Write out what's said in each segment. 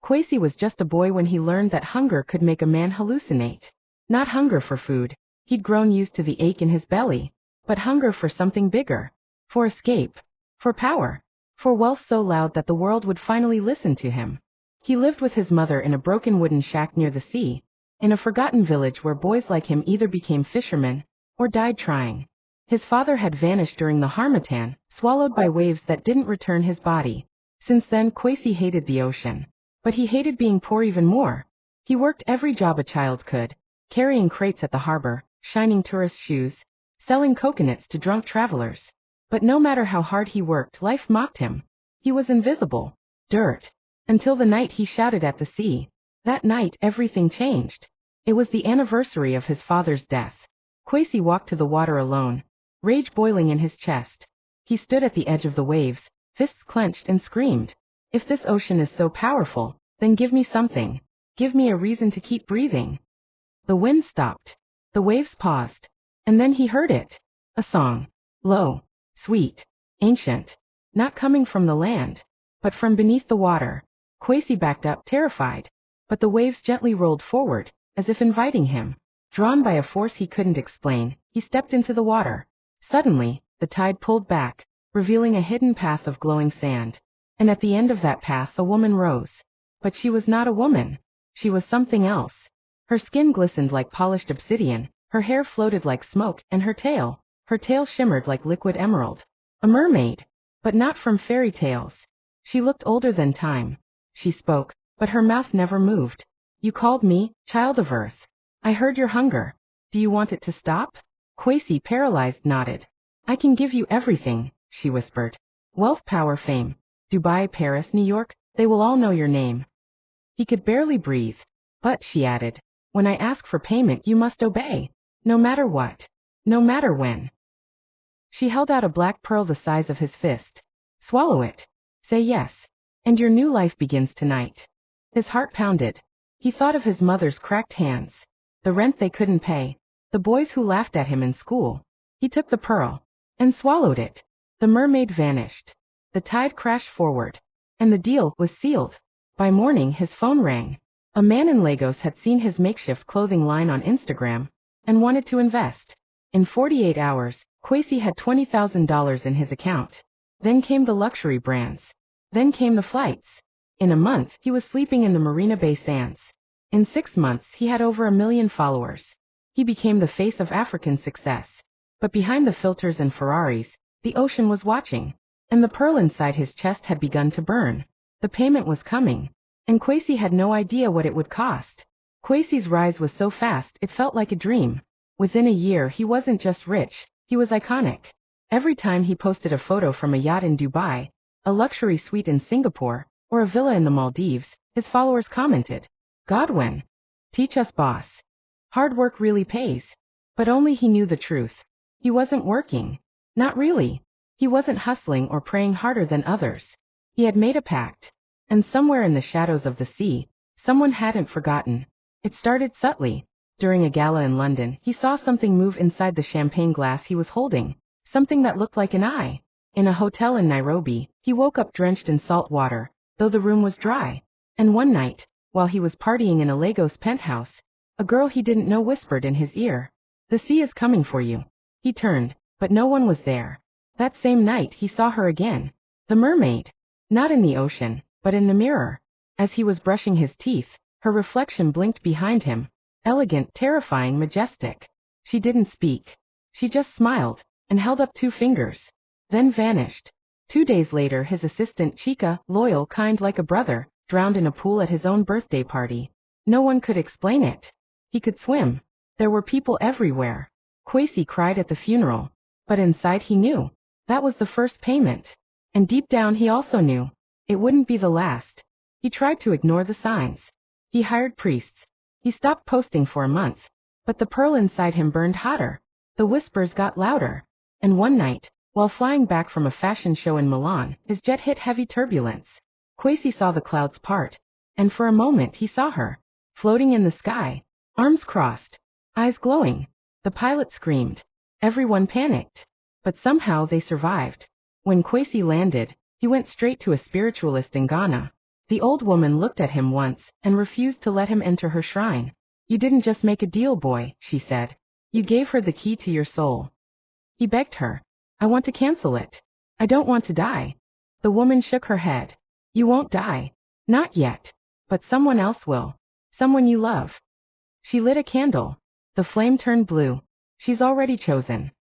Kwesi was just a boy when he learned that hunger could make a man hallucinate. Not hunger for food. He'd grown used to the ache in his belly. But hunger for something bigger. For escape. For power. For wealth so loud that the world would finally listen to him. He lived with his mother in a broken wooden shack near the sea, in a forgotten village where boys like him either became fishermen, or died trying. His father had vanished during the harmattan, swallowed by waves that didn't return his body. Since then Kwesi hated the ocean. But he hated being poor even more. He worked every job a child could, carrying crates at the harbor, shining tourist shoes, selling coconuts to drunk travelers. But no matter how hard he worked, life mocked him. He was invisible. Dirt. Until the night he shouted at the sea. That night everything changed. It was the anniversary of his father's death. Kwesi walked to the water alone, rage boiling in his chest. He stood at the edge of the waves, fists clenched, and screamed, "If this ocean is so powerful, then give me something. Give me a reason to keep breathing." The wind stopped. The waves paused. And then he heard it. A song. Low. Sweet. Ancient. Not coming from the land, but from beneath the water. Kwesi backed up, terrified. But the waves gently rolled forward, as if inviting him. Drawn by a force he couldn't explain, he stepped into the water. Suddenly, the tide pulled back, revealing a hidden path of glowing sand. And at the end of that path a woman rose. But she was not a woman. She was something else. Her skin glistened like polished obsidian, her hair floated like smoke, and her tail shimmered like liquid emerald. A mermaid. But not from fairy tales. She looked older than time. She spoke, but her mouth never moved. "You called me, child of Earth. I heard your hunger. Do you want it to stop?" Kwesi, paralyzed, nodded. "I can give you everything," she whispered. "Wealth, power, fame. Dubai, Paris, New York, they will all know your name." He could barely breathe. "But," she added, "when I ask for payment you must obey. No matter what. No matter when." She held out a black pearl the size of his fist. "Swallow it. Say yes. And your new life begins tonight." His heart pounded. He thought of his mother's cracked hands. The rent they couldn't pay. The boys who laughed at him in school. He took the pearl. And swallowed it. The mermaid vanished. The tide crashed forward. And the deal was sealed. By morning his phone rang. A man in Lagos had seen his makeshift clothing line on Instagram, and wanted to invest. In 48 hours, Kwesi had $20,000 in his account. Then came the luxury brands. Then came the flights. In a month, he was sleeping in the Marina Bay Sands. In 6 months, he had over 1 million followers. He became the face of African success. But behind the filters and Ferraris, the ocean was watching. And the pearl inside his chest had begun to burn. The payment was coming. And Kwesi had no idea what it would cost. Kwesi's rise was so fast it felt like a dream. Within a year he wasn't just rich, he was iconic. Every time he posted a photo from a yacht in Dubai, a luxury suite in Singapore, or a villa in the Maldives, his followers commented, "Godwin. Teach us, boss. Hard work really pays." But only he knew the truth. He wasn't working. Not really. He wasn't hustling or praying harder than others. He had made a pact. And somewhere in the shadows of the sea, someone hadn't forgotten. It started subtly. During a gala in London, he saw something move inside the champagne glass he was holding. Something that looked like an eye. In a hotel in Nairobi, he woke up drenched in salt water, though the room was dry. And one night, while he was partying in a Lagos penthouse, a girl he didn't know whispered in his ear, "The sea is coming for you." He turned, but no one was there. That same night he saw her again. The mermaid. Not in the ocean, but in the mirror. As he was brushing his teeth, her reflection blinked behind him. Elegant, terrifying, majestic. She didn't speak. She just smiled, and held up 2 fingers. Then vanished. 2 days later his assistant Chika, loyal, kind like a brother, drowned in a pool at his own birthday party. No one could explain it. He could swim. There were people everywhere. Kwesi cried at the funeral. But inside he knew. That was the first payment. And deep down he also knew. It wouldn't be the last. He tried to ignore the signs. He hired priests. He stopped posting for a month. But the pearl inside him burned hotter. The whispers got louder. And one night, while flying back from a fashion show in Milan, his jet hit heavy turbulence. Kwesi saw the clouds part. And for a moment he saw her. Floating in the sky. Arms crossed. Eyes glowing. The pilot screamed. Everyone panicked. But somehow they survived. When Kwesi landed, he went straight to a spiritualist in Ghana. The old woman looked at him once, and refused to let him enter her shrine. You didn't just make a deal, boy, she said. You gave her the key to your soul. He begged her. I want to cancel it. I don't want to die. The woman shook her head. You won't die. Not yet. But someone else will. Someone you love. She lit a candle. The flame turned blue. She's already chosen.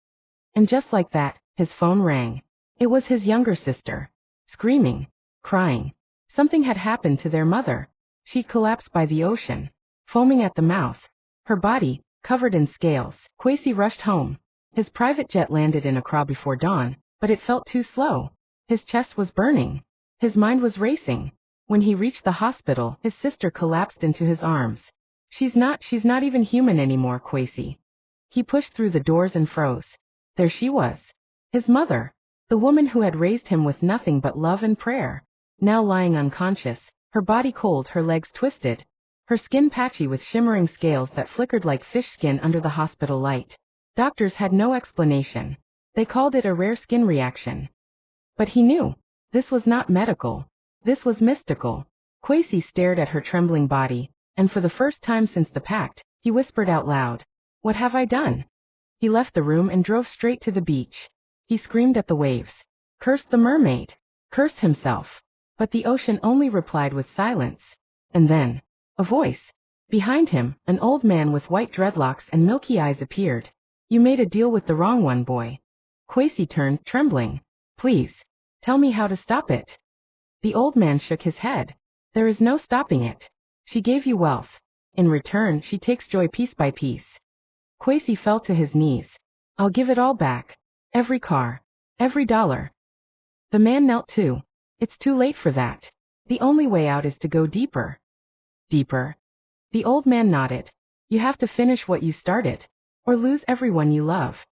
And just like that, his phone rang. It was his younger sister. Screaming. Crying. Something had happened to their mother. She'd collapsed by the ocean. Foaming at the mouth. Her body, covered in scales. Kwesi rushed home. His private jet landed in Accra before dawn, but it felt too slow. His chest was burning. His mind was racing. When he reached the hospital, his sister collapsed into his arms. She's not even human anymore, Kwesi. He pushed through the doors and froze. There she was. His mother. The woman who had raised him with nothing but love and prayer. Now lying unconscious, her body cold, her legs twisted. Her skin patchy with shimmering scales that flickered like fish skin under the hospital light. Doctors had no explanation. They called it a rare skin reaction. But he knew. This was not medical. This was mystical. Kwesi stared at her trembling body, and for the first time since the pact, he whispered out loud, "What have I done?" He left the room and drove straight to the beach. He screamed at the waves. Cursed the mermaid. Cursed himself. But the ocean only replied with silence. And then, a voice. Behind him, an old man with white dreadlocks and milky eyes appeared. You made a deal with the wrong one, boy. Kwesi turned, trembling. Please, tell me how to stop it. The old man shook his head. There is no stopping it. She gave you wealth. In return, she takes joy piece by piece. Kwesi fell to his knees. I'll give it all back. Every car. Every dollar. The man knelt too. It's too late for that. The only way out is to go deeper. Deeper. The old man nodded. You have to finish what you started, or lose everyone you love.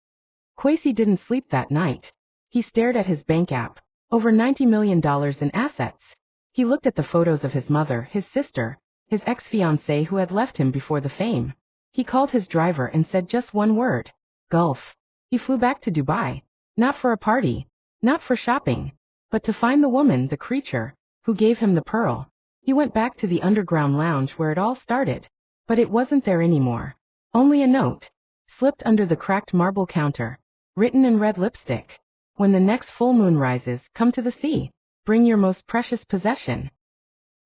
Kwesi didn't sleep that night. He stared at his bank app. Over $90 million in assets. He looked at the photos of his mother, his sister, his ex-fiancée who had left him before the fame. He called his driver and said just one word. Gulf. He flew back to Dubai. Not for a party. Not for shopping. But to find the woman, the creature, who gave him the pearl. He went back to the underground lounge where it all started. But it wasn't there anymore. Only a note. Slipped under the cracked marble counter. Written in red lipstick. When the next full moon rises, come to the sea. Bring your most precious possession.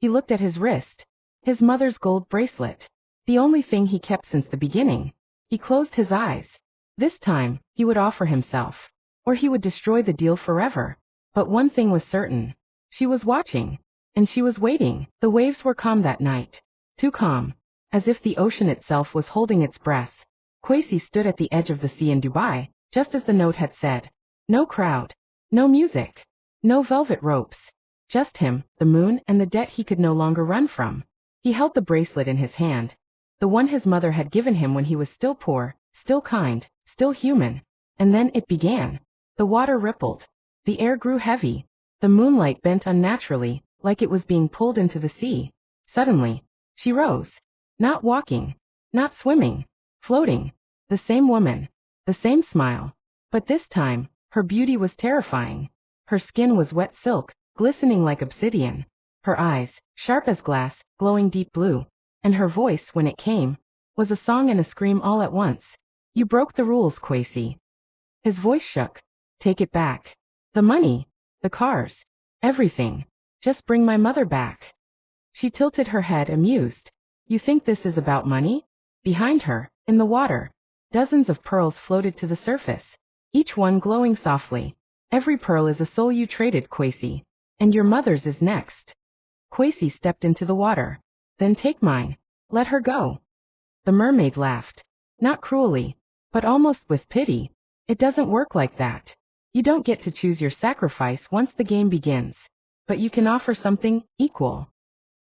He looked at his wrist. His mother's gold bracelet. The only thing he kept since the beginning. He closed his eyes. This time, he would offer himself. Or he would destroy the deal forever. But one thing was certain. She was watching. And she was waiting. The waves were calm that night. Too calm. As if the ocean itself was holding its breath. Kwesi stood at the edge of the sea in Dubai, just as the note had said. No crowd. No music. No velvet ropes. Just him, the moon, and the debt he could no longer run from. He held the bracelet in his hand. The one his mother had given him when he was still poor, still kind, still human. And then it began. The water rippled. The air grew heavy. The moonlight bent unnaturally, like it was being pulled into the sea. Suddenly, she rose. Not walking. Not swimming. Floating. The same woman. The same smile. But this time, her beauty was terrifying. Her skin was wet silk, glistening like obsidian. Her eyes, sharp as glass, glowing deep blue. And her voice, when it came, was a song and a scream all at once. You broke the rules, Kwesi. His voice shook. Take it back. The money. The cars. Everything. Just bring my mother back. She tilted her head, amused. You think this is about money? Behind her, in the water, dozens of pearls floated to the surface. Each one glowing softly. Every pearl is a soul you traded, Kwesi. And your mother's is next. Kwesi stepped into the water. Then take mine. Let her go. The mermaid laughed. Not cruelly, but almost with pity. It doesn't work like that. You don't get to choose your sacrifice once the game begins. But you can offer something equal.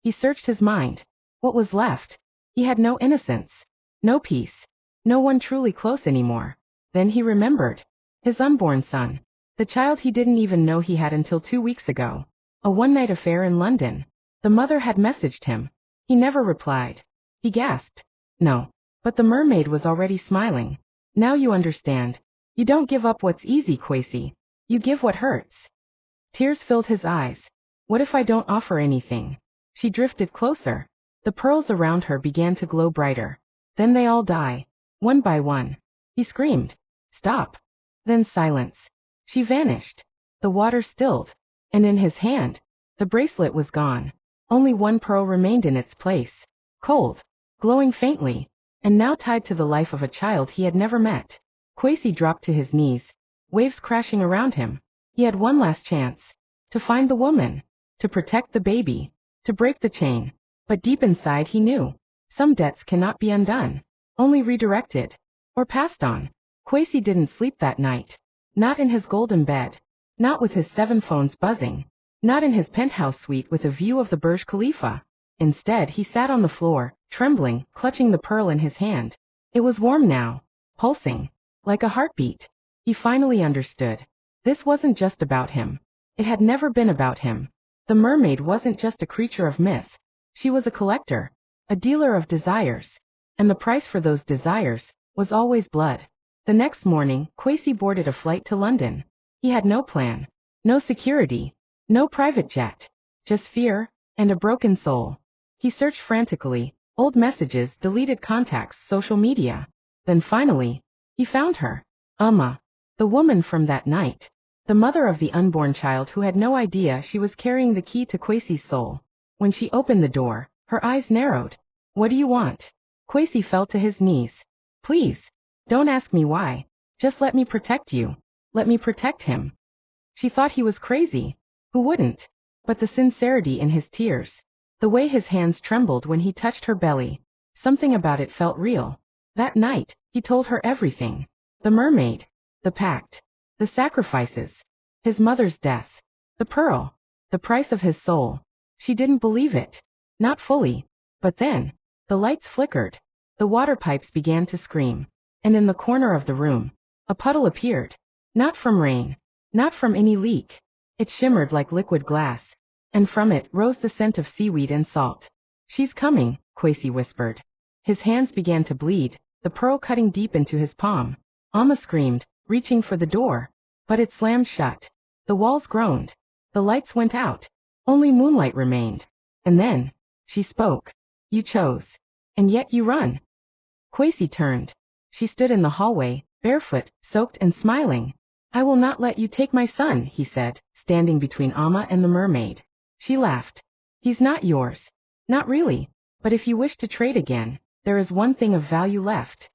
He searched his mind. What was left? He had no innocence. No peace. No one truly close anymore. Then he remembered. His unborn son. The child he didn't even know he had until 2 weeks ago. A one-night affair in London. The mother had messaged him. He never replied. He gasped. No. But the mermaid was already smiling. Now you understand. You don't give up what's easy, Kwesi. You give what hurts. Tears filled his eyes. What if I don't offer anything? She drifted closer. The pearls around her began to glow brighter. Then they all die. One by one. He screamed. Stop. Then silence. She vanished. The water stilled. And in his hand, the bracelet was gone. Only one pearl remained in its place. Cold. Glowing faintly. And now tied to the life of a child he had never met. Kwesi dropped to his knees. Waves crashing around him. He had one last chance. To find the woman. To protect the baby. To break the chain. But deep inside he knew. Some debts cannot be undone. Only redirected. Or passed on. Kwesi didn't sleep that night. Not in his golden bed. Not with his 7 phones buzzing. Not in his penthouse suite with a view of the Burj Khalifa. Instead he sat on the floor, trembling, clutching the pearl in his hand. It was warm now. Pulsing. Like a heartbeat. He finally understood. This wasn't just about him. It had never been about him. The mermaid wasn't just a creature of myth. She was a collector. A dealer of desires. And the price for those desires was always blood. The next morning, Kwesi boarded a flight to London. He had no plan. No security. No private jet. Just fear, and a broken soul. He searched frantically, old messages, deleted contacts, social media. Then finally, he found her. Amma. The woman from that night. The mother of the unborn child who had no idea she was carrying the key to Kwesi's soul. When she opened the door, her eyes narrowed. What do you want? Kwesi fell to his knees. Please. Don't ask me why. Just let me protect you. Let me protect him. She thought he was crazy. Who wouldn't? But the sincerity in his tears. The way his hands trembled when he touched her belly. Something about it felt real. That night, he told her everything. The mermaid. The pact. The sacrifices. His mother's death. The pearl. The price of his soul. She didn't believe it. Not fully. But then, the lights flickered. The water pipes began to scream. And in the corner of the room, a puddle appeared. Not from rain. Not from any leak. It shimmered like liquid glass. And from it rose the scent of seaweed and salt. She's coming, Kwesi whispered. His hands began to bleed, the pearl cutting deep into his palm. Amma screamed, reaching for the door. But it slammed shut. The walls groaned. The lights went out. Only moonlight remained. And then, she spoke. You chose. And yet you run. Kwesi turned. She stood in the hallway, barefoot, soaked and smiling. I will not let you take my son, he said, standing between Amma and the mermaid. She laughed. He's not yours. Not really. But if you wish to trade again, there is one thing of value left.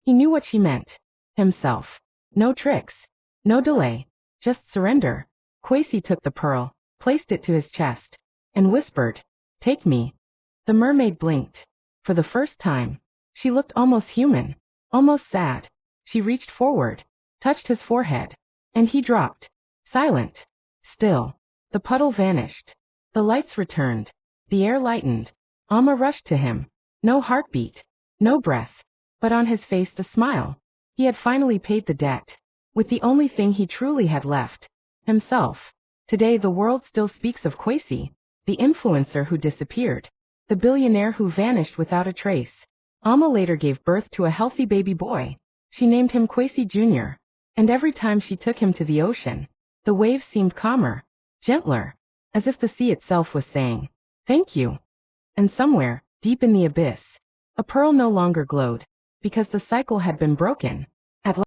He knew what she meant. Himself. No tricks. No delay. Just surrender. Kwesi took the pearl, placed it to his chest, and whispered, Take me. The mermaid blinked. For the first time, she looked almost human, almost sad. She reached forward, touched his forehead, and he dropped. Silent. Still. The puddle vanished. The lights returned. The air lightened. Amma rushed to him. No heartbeat. No breath. But on his face a smile. He had finally paid the debt. With the only thing he truly had left. Himself. Today the world still speaks of Kwesi, the influencer who disappeared. The billionaire who vanished without a trace. Amma later gave birth to a healthy baby boy. She named him Kwesi Jr. And every time she took him to the ocean, the waves seemed calmer, gentler, as if the sea itself was saying, Thank you. And somewhere, deep in the abyss, a pearl no longer glowed, because the cycle had been broken.